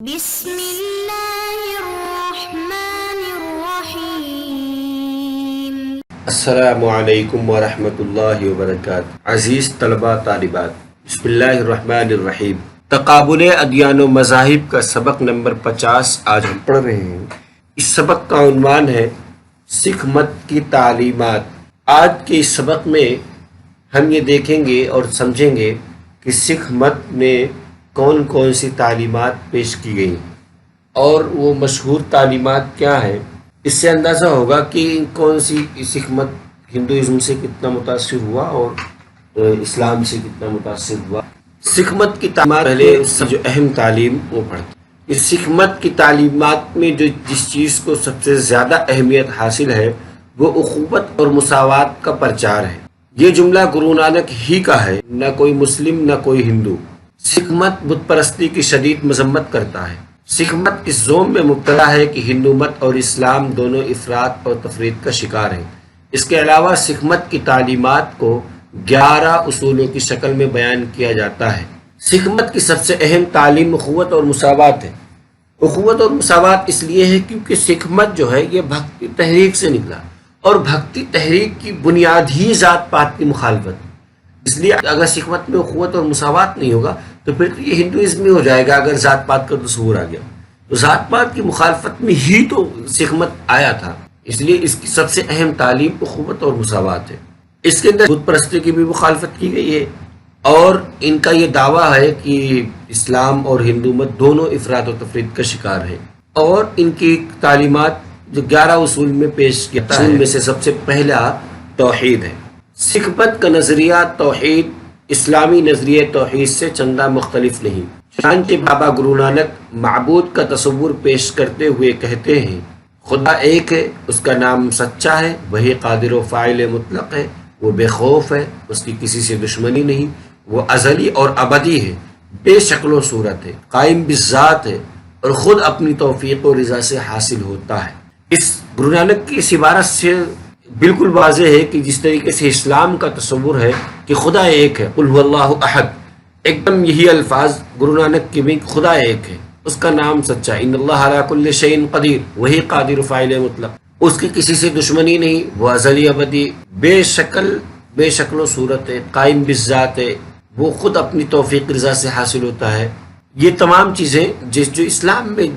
بسم اللہ الرحمن الرحیم۔ السلام علیکم ورحمۃ اللہ وبرکاتہ۔ عزیز طلبہ طالبات، بسم اللہ الرحمن الرحیم۔ تقابل ادیان و مذاہب کا سبق نمبر 50 آج ہم پڑھ رہے ہیں۔ اس سبق کا عنوان ہے سکھ مت کی تعلیمات۔ آج کے اس سبق میں ہم یہ دیکھیں گے اور سمجھیں گے کہ سکھ مت میں کون کون سی تعلیمات پیش کی گئی اور وہ مشہور تعلیمات کیا ہیں۔ اس سے اندازہ ہوگا کہ کون سی سکھ مت ہندوازم سے کتنا متاثر ہوا اور اسلام سے کتنا متاثر ہوا۔ سکھ مت کی تعلیمات پہلے اس سے جو اہم تعلیم وہ پڑھتے ہیں۔ اس سکھ مت کی تعلیمات میں جس چیز کو سب سے زیادہ اہمیت حاصل ہے وہ اخوت اور مساوات کا پرچار ہے۔ یہ جملہ گرو نانک ہی کا ہے، نہ کوئی مسلم نہ کوئی ہندو۔ سکھ مت بت پرستی کی شدید مذمت کرتا ہے۔ سکھ مت اس زوم میں مبتلا ہے کہ ہندو مت اور اسلام دونوں افراط اور تفرید کا شکار ہیں۔ اس کے علاوہ سکھ مت کی تعلیمات کو 11 اصولوں کی شکل میں بیان کیا جاتا ہے۔ سکھ مت کی سب سے اہم تعلیم اخوت اور مساوات ہے۔ اخوت اور مساوات اس لیے ہے کیونکہ سکھ مت جو ہے یہ بھکتی تحریک سے نکلا، اور بھکتی تحریک کی بنیاد ہی ذات پات کی مخالفت۔ اس لیے اگر سکھ مت میں اخوت اور مساوات نہیں ہوگا تو پھر تو یہ ہندوازم ہی ہو جائے گا۔ اگر ذات پات کا تصور آ گیا تو ذات پات کی مخالفت میں ہی تو سکھ مت آیا تھا۔ اس لیے اس کی سب سے اہم تعلیم اخوت اور مساوات ہے۔ اس کے اندر بت پرستی کی بھی مخالفت کی گئی ہے، اور ان کا یہ دعویٰ ہے کہ اسلام اور ہندو مت دونوں افراد و تفرید کا شکار ہیں۔ اور ان کی تعلیمات جو 11 اصول میں پیش کیا ہے، ان میں سے سب سے پہلا توحید ہے۔ سکھ مت کا نظریہ توحید اسلامی نظریہ توحید سے چندہ مختلف نہیں۔ چنانچہ بابا گرو نانک معبود کا تصور پیش کرتے ہوئے کہتے ہیں، خدا ایک ہے، اس کا نام سچا ہے، وہی قادر و فاعل مطلق ہے، وہ بے خوف ہے، اس کی کسی سے دشمنی نہیں، وہ ازلی اور ابدی ہے، بے شکل و صورت ہے، قائم بالذات ہے، اور خود اپنی توفیق و رضا سے حاصل ہوتا ہے۔ اس گرو نانک کی اس عبارت سے بالکل واضح ہے کہ جس طریقے سے اسلام کا تصور ہے کہ خدا ایک ہے، قل هو اللہ احد، ایک دم یہی الفاظ گرو نانک کے بھی، خدا ایک ہے، اس کا نام سچا، ان اللہ علی کل شیء قدیر، وہی قادر فاعل مطلق، اس کی کسی سے دشمنی نہیں، وہ ازلی ابدی، بے شکل و صورت ہے، قائم بالذات ہے، وہ خود اپنی توفیق رضا سے حاصل ہوتا ہے۔ یہ تمام چیزیں جو اسلام میں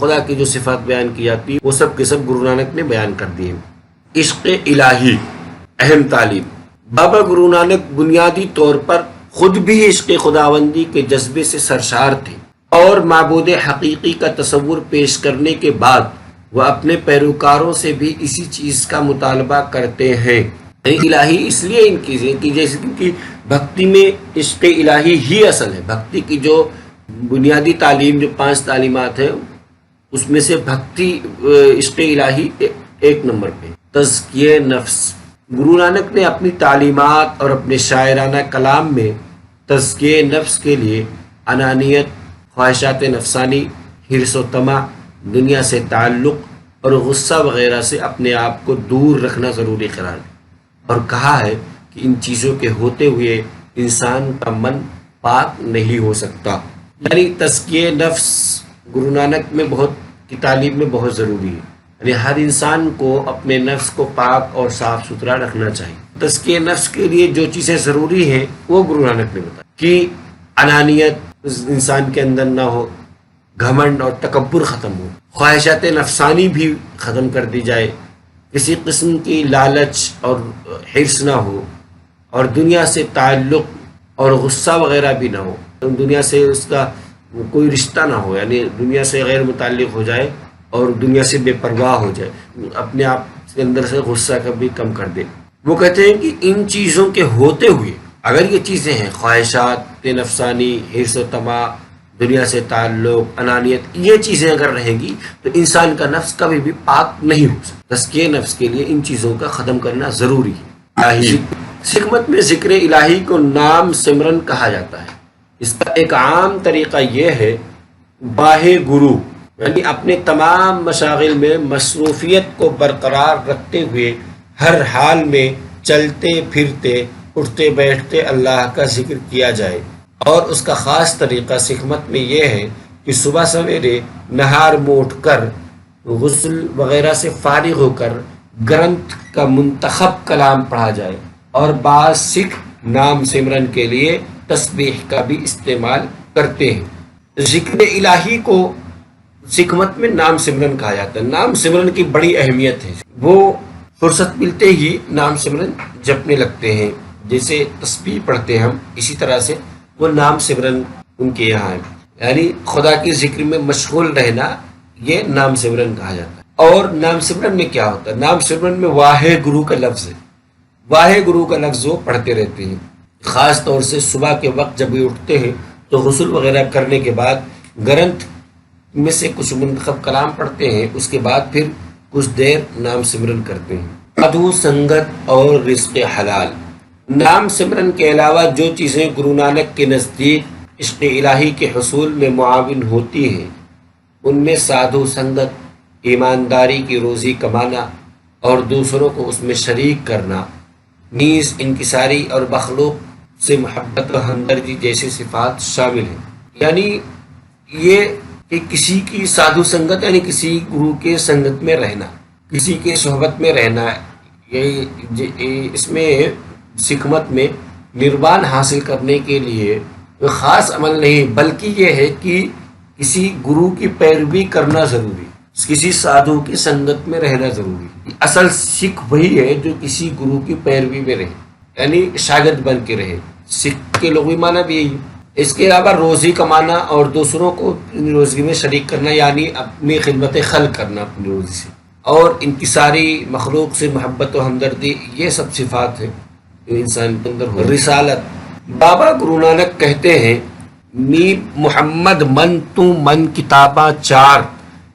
خدا کی جو صفات بیان کی جاتی ہیں وہ سب کے سب گرو نانک نے بیان کر دی ہیں۔ عشق الہی اہم تعلیم۔ بابا گرو نانک بنیادی طور پر خود بھی عشق خداوندی کے جذبے سے سرشار تھے، اور معبود حقیقی کا تصور پیش کرنے کے بعد وہ اپنے پیروکاروں سے بھی اسی چیز کا مطالبہ کرتے ہیں۔ الہی اس لیے ان کی کہ جیسے کہ بھکتی میں عشق الہی ہی اصل ہے۔ بھکتی کی جو بنیادی تعلیم جو 5 تعلیمات ہیں اس میں سے بھکتی عشق الہی ایک نمبر پہ۔ تزکیہ نفس، گرو نانک نے اپنی تعلیمات اور اپنے شاعرانہ کلام میں تزکیہ نفس کے لیے انانیت، خواہشات نفسانی، حرص و طمع، دنیا سے تعلق اور غصہ وغیرہ سے اپنے آپ کو دور رکھنا ضروری قرار دیا، اور کہا ہے کہ ان چیزوں کے ہوتے ہوئے انسان کا من پاک نہیں ہو سکتا۔ یعنی تزکیہ نفس گرو نانک میں کی تعلیم میں بہت ضروری ہے۔ یعنی ہر انسان کو اپنے نفس کو پاک اور صاف ستھرا رکھنا چاہیے۔ تزکیہ نفس کے لیے جو چیزیں ضروری ہیں وہ گرو نانک نے بتایا کہ انانیت انسان کے اندر نہ ہو، گھمنڈ اور تکبر ختم ہو، خواہشات نفسانی بھی ختم کر دی جائے، کسی قسم کی لالچ اور حرص نہ ہو، اور دنیا سے تعلق اور غصہ وغیرہ بھی نہ ہو، دنیا سے اس کا کوئی رشتہ نہ ہو، یعنی دنیا سے غیر متعلق ہو جائے اور دنیا سے بے پرواہ ہو جائے، اپنے آپ کے اندر سے غصہ کبھی کم کر دے۔ وہ کہتے ہیں کہ ان چیزوں کے ہوتے ہوئے اگر یہ چیزیں ہیں، خواہشات نفسانی، حرص و طمع، دنیا سے تعلق، انانیت، یہ چیزیں اگر رہیں گی تو انسان کا نفس کبھی بھی پاک نہیں ہو سکتا۔ تزکیہ نفس کے لیے ان چیزوں کا ختم کرنا ضروری ہے۔ سکھ مت میں ذکر الہی کو نام سمرن کہا جاتا ہے۔ اس کا ایک عام طریقہ یہ ہے باہے گرو، یعنی اپنے تمام مشاغل میں مصروفیت کو برقرار رکھتے ہوئے ہر حال میں چلتے پھرتے اٹھتے بیٹھتے اللہ کا ذکر کیا جائے۔ اور اس کا خاص طریقہ سکھ مت میں یہ ہے کہ صبح سویرے نہار میں اٹھ کر غسل وغیرہ سے فارغ ہو کر گرنتھ کا منتخب کلام پڑھا جائے، اور بعض سکھ نام سمرن کے لیے تسبیح کا بھی استعمال کرتے ہیں۔ ذکر الہی کو سکھ مت میں نام سمرن کہا جاتا ہے۔ نام سمرن کی بڑی اہمیت ہے، وہ فرصت ملتے ہی نام سمرن جپنے لگتے ہیں، جیسے تسبیح پڑھتے ہیں ہم، اسی طرح سے وہ نام سمرن ان کے یہاں ہے، یعنی خدا کی ذکر میں مشغول رہنا، یہ نام سمرن کہا جاتا ہے۔ اور نام سمرن میں کیا ہوتا ہے؟ نام سمرن میں واہے گرو کا لفظ ہے، واہے گرو کا لفظ وہ پڑھتے رہتے ہیں، خاص طور سے صبح کے وقت جب وہ اٹھتے ہیں تو غسل وغیرہ کرنے کے بعد گرنتھ میں سے کچھ منتخب کلام پڑھتے ہیں، اس کے بعد پھر کچھ دیر نام سمرن کرتے ہیں۔ سادھو سنگت اور رزق حلال۔ نام سمرن کے علاوہ جو چیزیں گرو نانک کے نزدیک عشق الہی کے حصول میں معاون ہوتی ہیں، ان میں سادھو سنگت، ایمانداری کی روزی کمانا اور دوسروں کو اس میں شریک کرنا، نیز انکساری اور مخلوق سے محبت و ہمدردی جیسی صفات شامل ہیں۔ یعنی یہ کہ کسی کی سادھو سنگت یعنی کسی گرو کے سنگت میں رہنا، کسی کے صحبت میں رہنا، اس میں سکھ مت میں نروان حاصل کرنے کے لیے خاص عمل نہیں، بلکہ یہ ہے کہ کسی گرو کی پیروی کرنا ضروری، کسی سادھو کی سنگت میں رہنا ضروری۔ اصل سکھ وہی ہے جو کسی گرو کی پیروی میں رہے، یعنی شاگرد بن کے رہے۔ سکھ کے لغوی معنی بھی یہی۔ اس کے علاوہ روزی کمانا اور دوسروں کو روزی میں شریک کرنا، یعنی اپنی خدمت خلق کرنا اپنی روزی سے، اور انکساری، مخلوق سے محبت و ہمدردی، یہ سب صفات ہیں جو انسان کے اندر ہو۔ رسالت۔ بابا گرو نانک کہتے ہیں، می محمد من تو من کتاباں چار،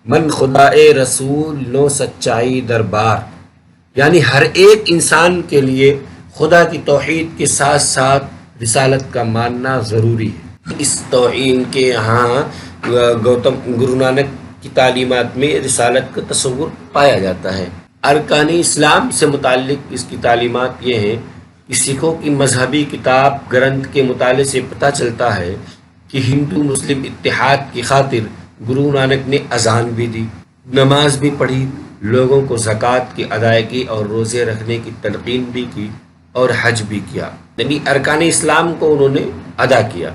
من خدا رسول نو سچائی دربار۔ یعنی ہر ایک انسان کے لیے خدا کی توحید کے ساتھ ساتھ رسالت کا ماننا ضروری ہے۔ اس توحید کے یہاں گوتم گرو نانک کی تعلیمات میں رسالت کا تصور پایا جاتا ہے۔ ارکان اسلام سے متعلق اس کی تعلیمات یہ ہیں کہ سکھوں کی مذہبی کتاب گرنتھ کے مطالعے سے پتہ چلتا ہے کہ ہندو مسلم اتحاد کی خاطر گرو نانک نے اذان بھی دی، نماز بھی پڑھی، لوگوں کو زکوٰۃ کی ادائیگی اور روزے رکھنے کی تلقین بھی کی، اور حج بھی کیا، یعنی ارکان اسلام کو انہوں نے ادا کیا۔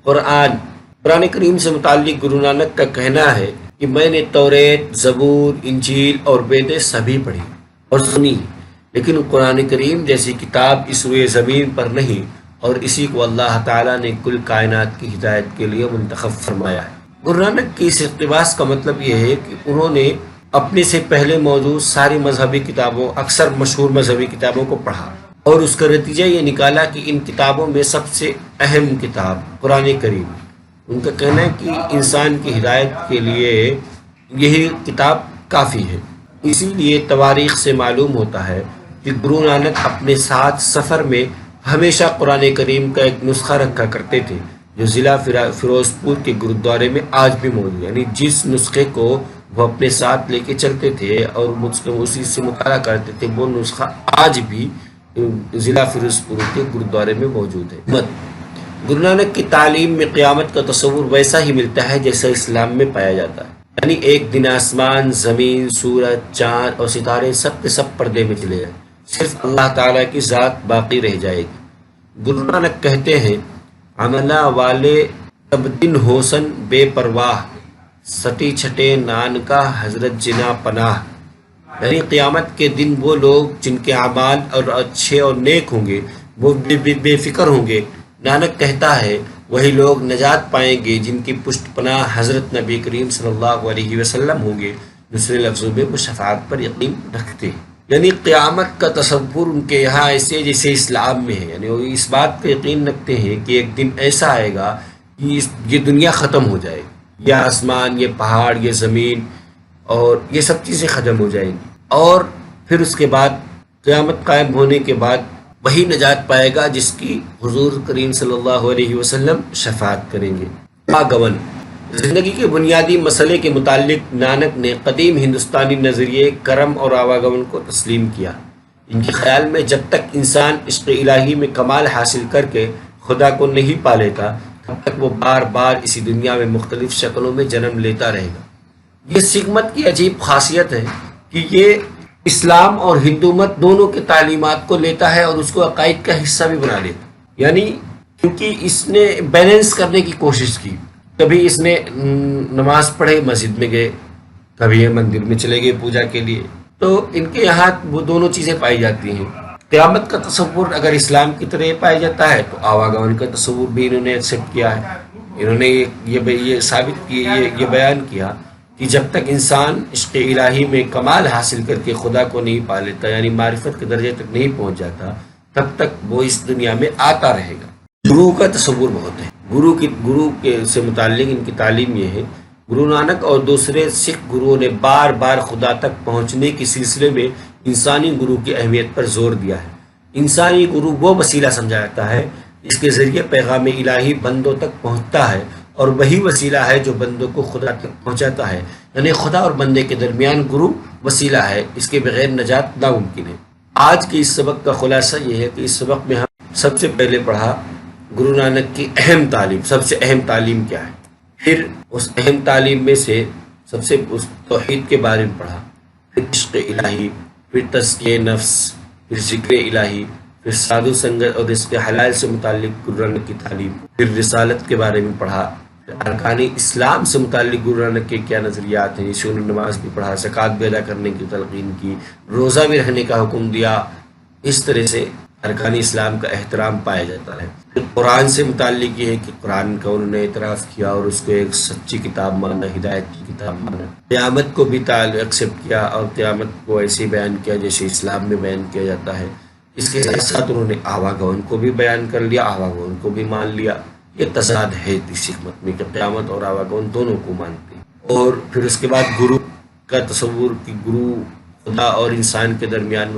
قرآن کریم سے متعلق گرو نانک کا کہنا ہے کہ میں نے توریت، زبور، انجیل اور ویدیں سبھی پڑھی اور سنی، لیکن قرآن کریم جیسی کتاب اس روئے زمین پر نہیں، اور اسی کو اللہ تعالیٰ نے کل کائنات کی ہدایت کے لیے منتخب فرمایا ہے۔ گرو نانک کی اس اقتباس کا مطلب یہ ہے کہ انہوں نے اپنے سے پہلے موجود ساری مذہبی کتابوں، اکثر مشہور مذہبی کتابوں کو پڑھا، اور اس کا نتیجہ یہ نکالا کہ ان کتابوں میں سب سے اہم کتاب قرآن کریم۔ ان کا کہنا ہے کہ انسان کی ہدایت کے لیے یہی کتاب کافی ہے۔ اسی لیے تواریخ سے معلوم ہوتا ہے کہ گرو نانک اپنے ساتھ سفر میں ہمیشہ قرآن کریم کا ایک نسخہ رکھا کرتے تھے، جو ضلع فیروز پور کے گرودوارے میں آج بھی موجود ہے۔ یعنی جس نسخے کو وہ اپنے ساتھ لے کے چلتے تھے اور اسی سے مطالعہ کرتے تھے، وہ نسخہ آج بھی ضلع فیروز پور کے گرودوارے میں موجود ہے۔ گرو نانک کی تعلیم میں قیامت کا تصور ویسا ہی ملتا ہے جیسا اسلام میں پایا جاتا ہے، یعنی ایک دن آسمان، زمین، سورج، چاند اور ستارے سب کے سب پردے میں چلے جائیں، صرف اللہ تعالیٰ کی ذات باقی رہ جائے گی۔ گرو نانک کہتے ہیں، عملہ والے تب دن ہوسن بے پرواہ، سٹی چھٹے نان کا حضرت جنا پناہ۔ یعنی قیامت کے دن وہ لوگ جن کے اعمال اور اچھے اور نیک ہوں گے وہ بے فکر ہوں گے۔ نانک کہتا ہے، وہی لوگ نجات پائیں گے جن کی پشت پناہ حضرت نبی کریم صلی اللہ علیہ وسلم ہوں گے۔ دوسرے لفظوں میں وہ شفاعت پر یقین رکھتے ہیں۔ یعنی قیامت کا تصور ان کے یہاں ایسے جیسے اسلام میں ہے، یعنی وہ اس بات پہ یقین رکھتے ہیں کہ ایک دن ایسا آئے گا کہ یہ دنیا ختم ہو جائے، یہ آسمان، یہ پہاڑ، یہ زمین اور یہ سب چیزیں ختم ہو جائیں گی، اور پھر اس کے بعد قیامت قائم ہونے کے بعد وہی نجات پائے گا جس کی حضور کریم صلی اللہ علیہ وسلم شفاعت کریں گے۔ آگمن۔ زندگی کے بنیادی مسئلے کے متعلق نانک نے قدیم ہندوستانی نظریے کرم اور آواگمن کو تسلیم کیا۔ ان کے خیال میں جب تک انسان عشق الہی میں کمال حاصل کر کے خدا کو نہیں پا لیتا، تب تک وہ بار بار اسی دنیا میں مختلف شکلوں میں جنم لیتا رہے گا۔ یہ سکھ مت کی عجیب خاصیت ہے کہ یہ اسلام اور ہندو مت دونوں کے تعلیمات کو لیتا ہے اور اس کو عقائد کا حصہ بھی بنا لیتا ہے، یعنی کیونکہ اس نے بیلنس کرنے کی کوشش کی۔ کبھی اس نے نماز پڑھے، مسجد میں گئے، کبھی یہ مندر میں چلے گئے پوجا کے لیے، تو ان کے یہاں وہ دونوں چیزیں پائی جاتی ہیں۔ قیامت کا تصور اگر اسلام کی طرح پایا جاتا ہے تو آواگمن کا تصور بھی انہوں نے ایکسیپٹ کیا ہے۔ انہوں نے یہ ثابت کیا، یہ بیان کیا کہ جب تک انسان عشق الہی میں کمال حاصل کر کے خدا کو نہیں پا لیتا، یعنی معرفت کے درجے تک نہیں پہنچ جاتا، تب تک وہ اس دنیا میں آتا رہے گا۔ گرو کا تصور بہت ہے۔ گرو کے سے متعلق ان کی تعلیم یہ ہے، گرو نانک اور دوسرے سکھ گروؤں نے بار بار خدا تک پہنچنے کے سلسلے میں انسانی گرو کی اہمیت پر زور دیا ہے۔ انسانی گرو وہ وسیلہ سمجھا جاتا ہے جس کے ذریعے پیغام الہی بندوں تک پہنچتا ہے، اور وہی وسیلہ ہے جو بندوں کو خدا تک پہنچاتا ہے، یعنی خدا اور بندے کے درمیان گرو وسیلہ ہے، اس کے بغیر نجات ناممکن ہے۔ آج کے اس سبق کا خلاصہ یہ ہے کہ اس سبق میں ہم سب سے پہلے پڑھا گرو نانک کی اہم تعلیم، سب سے اہم تعلیم کیا ہے، پھر اس اہم تعلیم میں سے سب سے اس توحید کے بارے میں پڑھا، پھر عشق الہی، پھر تزکیہ نفس، پھر ذکر الہی، پھر سادھو سنگت اور رزق حلال سے متعلق گرو نانک کی تعلیم، پھر رسالت کے بارے میں پڑھا، پھر ارکان اسلام سے متعلق گرو نانک کے کیا نظریات ہیں، جیسے انہوں نے نماز بھی پڑھا، زکوٰۃ بھی ادا کرنے کی تلقین کی، روزہ بھی رہنے کا حکم دیا۔ اس طرح سے ارکان اسلام کا احترام پایا جاتا ہے۔ پھر قرآن سے متعلق یہ ہے کہ قرآن کا انہوں نے اعتراف کیا اور اس کو ایک سچی کتاب مانا، ہدایت کی کتاب مانا۔ قیامت کو بھی ایکسیپٹ کیا اور قیامت کو ایسے بیان کیا جیسے اسلام میں بیان کیا جاتا ہے۔ اس کے ساتھ ساتھ انہوں نے آواگمن کو بھی بیان کر لیا، آواگمن کو بھی مان لیا۔ یہ تضاد ہے سکھ مت میں کہ قیامت اور آواگمن دونوں کو مانتے ہیں۔ اور پھر اس کے بعد گرو کا تصور کہ گرو خدا اور انسان کے درمیان